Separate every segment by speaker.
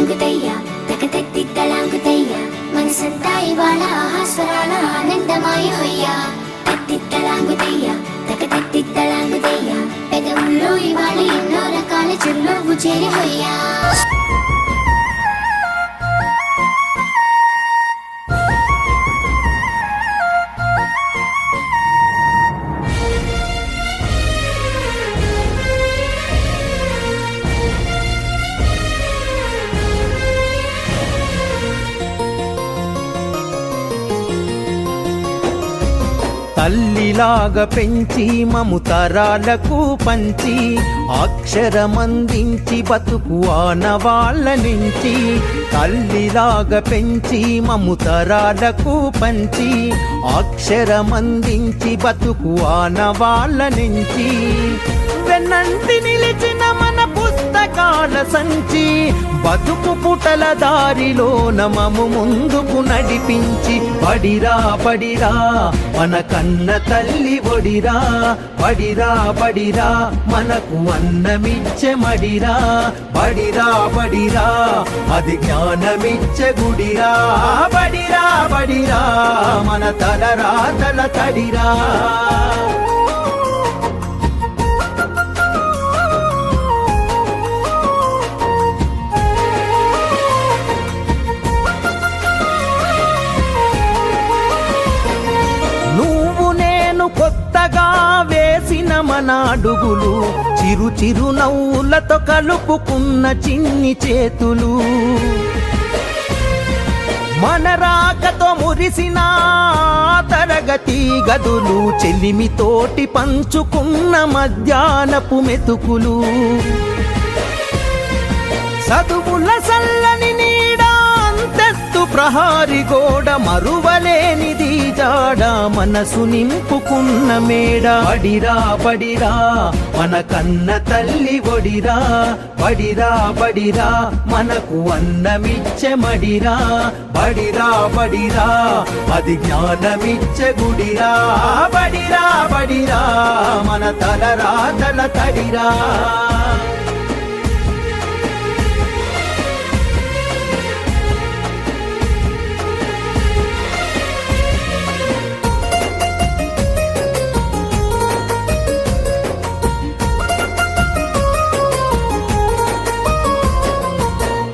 Speaker 1: తలాంగుతయ్య తకతెత్తిత్తలాంగుతయ్య మనసంతా ఇవాళ ఆహాస్వరాల ఆనందమాయ హొయ్య తత్తిత్తలాంగుతయ్య తకతెత్తిత్తలాంగుతయ్య పెదవుల్లో ఇవాళ ఎన్నో రకాల చిరునవ్వు చేరి హొయ్య.
Speaker 2: తల్లిలాగా పెంచి మము తరాలకు పంచి అక్షరమందించి బతుకు ఆనవాళ్ళ నుంచి. తల్లిలాగా పెంచి మము తరాలకు పంచి అక్షరమందించి బతుకు ఆనవాళ్ళ నుంచి. వెన్నంటి నిలిచిన మన పుస్తకాల సంచి బతుకు పుటల దారిలో నమము ముందుకు నడిపించి. బడిరా బడిరా మన కన్న తల్లి ఒడిరా, బడిరా బడిరా మనకు అన్నమిచ్చే మడిరా, బడిరా బడిరా అది జ్ఞానమిచ్చే గుడిరా, బడిరా బడిరా మన తలరాతల తడిరా. కొత్తగా వేసిన మన అడుగులు చిరు చిరు నవ్వులతో కలుపుకున్న చిన్ని చేతులు, మన రాకతో మురిసిన తరగతి గదులు, చెలిమితోటి పంచుకున్న మధ్యాహ్నపు మెతుకులు, చదువుల సల్లని నీడా అంతెత్తు ప్రహారి గోడ, మరువలేనిది జాడ మనసు నింపుకున్న మేడ. బడిరా బడిరా మన కన్న తల్లి ఒడిరా, బడిరా బడిరా మనకు అన్నమిచ్చే మడిరా, బడిరా బడిరా అది జ్ఞానమిచ్చే గుడిరా, బడిరా బడిరా మన తలరాతల తడిరా.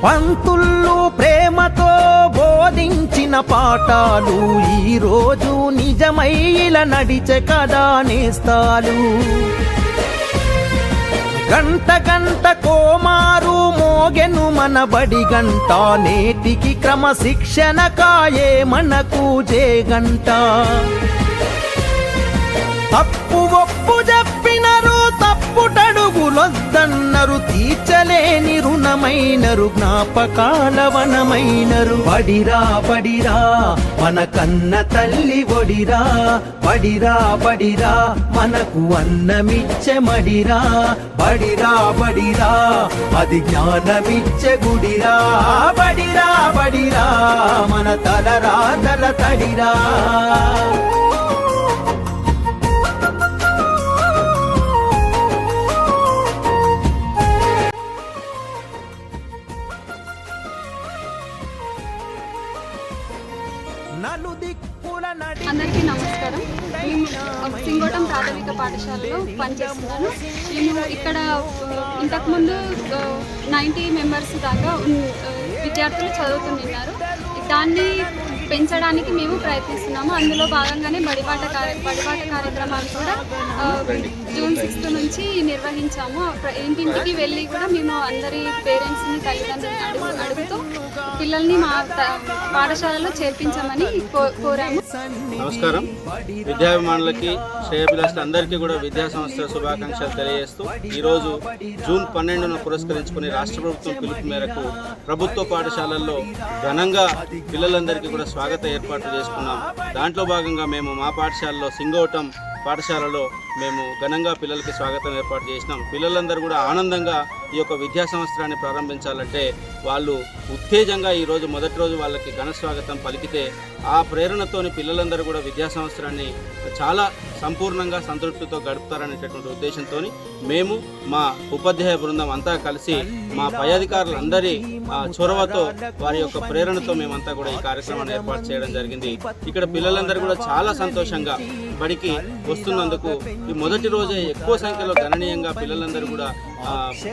Speaker 2: పంతుళ్ళు ప్రేమతో బోధించిన పాఠాలు ఈరోజు నిజమై ఇలా నడిచే కదా నేస్తాలు. గంట గంట కోమారు మోగెను మన బడి గంట, నేటికి క్రమశిక్షణ కాయే మనకు జేగంట. తప్పు ఒప్పు చెప్పినరు తప్పుటడుగులొద్దన్నరు, తీర్చలేని రుణమైనరు జ్ఞాపకాల వనమైనరు. బడిరా బడిరా మన కన్న తల్లి ఒడిరా, బడిరా బడిరా మనకు అన్నమిచ్చే మడిరా, బడిరా బడిరా అది జ్ఞానమిచ్చే గుడిరా, బడిరా బడిరా మన తలరాతల తడిరా.
Speaker 3: అందరికీ నమస్కారం. మేము సింగోటం ప్రాథమిక పాఠశాలలో పనిచేస్తున్నాను. మేము ఇక్కడ ఇంతకుముందు 90 మెంబర్స్ దాకా విద్యార్థులు చదువుతున్నారు. దాన్ని పెంచడానికి మేము ప్రయత్నిస్తున్నాము. అందులో భాగంగానే బడిబాట కార్యక్రమాలు కూడా జూన్ 6 నుంచి నిర్వహించాము. ఇంటింటికి వెళ్ళి కూడా మేము అందరి పేరెంట్స్ని తల్లిదండ్రులను అడుగుతూ పిల్లల్ని మా పాఠశాలలో చేర్పించమని కోరాము.
Speaker 4: నమస్కారం. విద్యాభిమానులకి శ్రేయోభిలాషులు అందరికీ కూడా విద్యా సంస్థల శుభాకాంక్షలు తెలియజేస్తూ ఈరోజు జూన్ 12ను పురస్కరించుకుని రాష్ట్ర ప్రభుత్వం పిలుపు మేరకు ప్రభుత్వ పాఠశాలల్లో ఘనంగా పిల్లలందరికీ కూడా స్వాగత ఏర్పాట్లు చేసుకున్నాం. దాంట్లో భాగంగా మేము మా పాఠశాలలో సింగోటం పాఠశాలలో మేము ఘనంగా పిల్లలకి స్వాగతం ఏర్పాటు చేసినాం. పిల్లలందరూ కూడా ఆనందంగా ఈ యొక్క విద్యా సంవత్సరాన్ని ప్రారంభించాలంటే వాళ్ళు ఉత్తేజంగా ఈరోజు మొదటి రోజు వాళ్ళకి ఘన స్వాగతం పలికితే ఆ ప్రేరణతోని పిల్లలందరూ కూడా విద్యా సంవత్సరాన్ని చాలా సంపూర్ణంగా సంతృప్తితో గడుపుతారనేటటువంటి ఉద్దేశంతో మేము మా ఉపాధ్యాయ బృందం అంతా కలిసి మా పై అధికారులందరి చొరవతో వారి యొక్క ప్రేరణతో మేమంతా కూడా ఈ కార్యక్రమాన్ని ఏర్పాటు చేయడం జరిగింది. ఇక్కడ పిల్లలందరూ కూడా చాలా సంతోషంగా బడికి వస్తున్నందుకు ఈ మొదటి రోజే ఎక్కువ సంఖ్యలో గణనీయంగా పిల్లలందరూ కూడా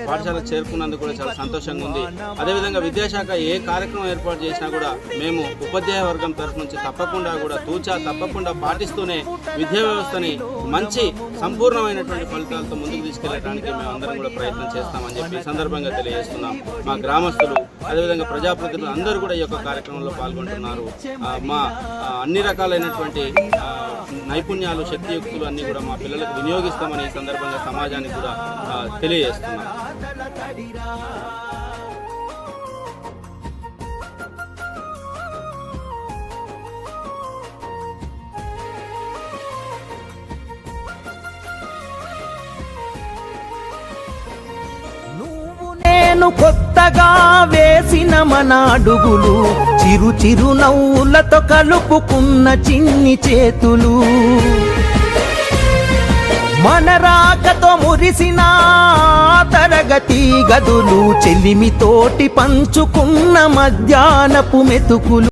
Speaker 4: పాఠశాలకు చేరుకున్నందుకు కూడా చాలా సంతోషంగా ఉంది. అదేవిధంగా విద్యాశాఖ ఏ కార్యక్రమం ఏర్పాటు చేసినా కూడా మేము ఉపాధ్యాయ వర్గం తరఫు నుంచి తప్పకుండా కూడా తప్పకుండా పాటిస్తూనే విద్యా వ్యవస్థని మంచి సంపూర్ణమైనటువంటి ఫలితాలతో ముందుకు తీసుకెళ్ళడానికి మేము అందరం కూడా ప్రయత్నం చేస్తామని చెప్పి ఈ సందర్భంగా తెలియజేస్తున్నాం. మా గ్రామస్తులు అదేవిధంగా ప్రజాప్రతినిధులు అందరూ కూడా ఈ యొక్క కార్యక్రమంలో పాల్గొంటున్నారు. మా అన్ని రకాలైనటువంటి నైపుణ్యాలు శక్తియుక్తులు అన్నీ కూడా మా పిల్లలకు వినియోగిస్తామని ఈ సందర్భంగా సమాజానికి కూడా తెలియజేస్తున్నాం.
Speaker 2: నేను కొత్తగా వేసిన మన అడుగులు చిరు చిరు నవ్వులతో కలుపుకున్న చిన్ని చేతులు మన రాకతో మురిసిన తరగతి గదులు చెలిమితోటి పంచుకున్న మధ్యాహ్నపు మెతుకులు